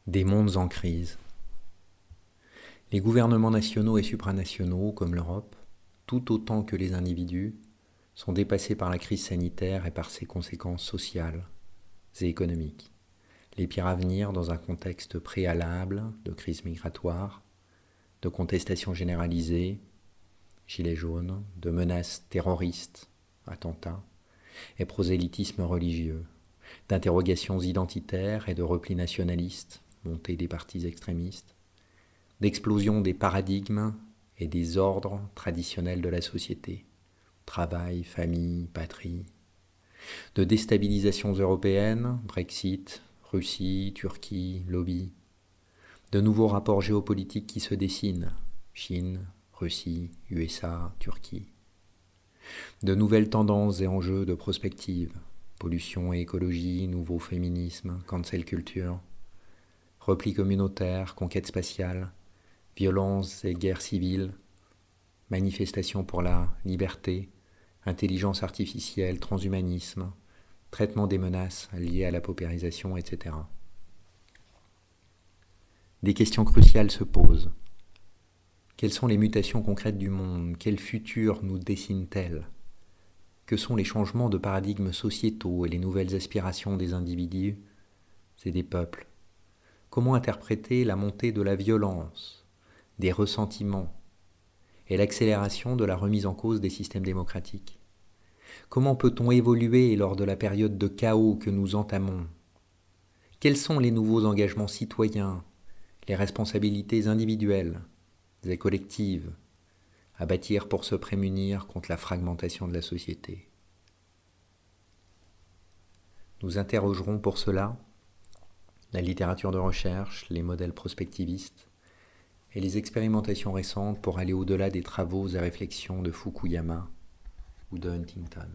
Des mondes en crise. Les gouvernements nationaux et supranationaux, comme l'Europe, tout autant que les individus, sont dépassés par la crise sanitaire et par ses conséquences sociales et économiques. Les pires à venir dans un contexte préalable de crise migratoire, de contestation généralisée, gilets jaunes, de menaces terroristes, attentats, et prosélytisme religieux, d'interrogations identitaires et de replis nationalistes, montée des partis extrémistes, d'explosion des paradigmes et des ordres traditionnels de la société, travail, famille, patrie, de déstabilisations européennes, Brexit, Russie, Turquie, lobby, de nouveaux rapports géopolitiques qui se dessinent, Chine, Russie, USA, Turquie, de nouvelles tendances et enjeux de prospective, pollution et écologie, nouveau féminisme, cancel culture, repli communautaire, conquête spatiale, violences et guerres civiles, manifestations pour la liberté, intelligence artificielle, transhumanisme, traitement des menaces liées à la paupérisation, etc. Des questions cruciales se posent. Quelles sont les mutations concrètes du monde? Quel futur nous dessinent-elles? Que sont les changements de paradigmes sociétaux et les nouvelles aspirations des individus et des peuples? Comment interpréter la montée de la violence, des ressentiments et l'accélération de la remise en cause des systèmes démocratiques? Comment peut-on évoluer lors de la période de chaos que nous entamons? Quels sont les nouveaux engagements citoyens, les responsabilités individuelles et collectives à bâtir pour se prémunir contre la fragmentation de la société? Nous interrogerons pour cela la littérature de recherche, les modèles prospectivistes et les expérimentations récentes pour aller au-delà des travaux et réflexions de Fukuyama ou de Huntington.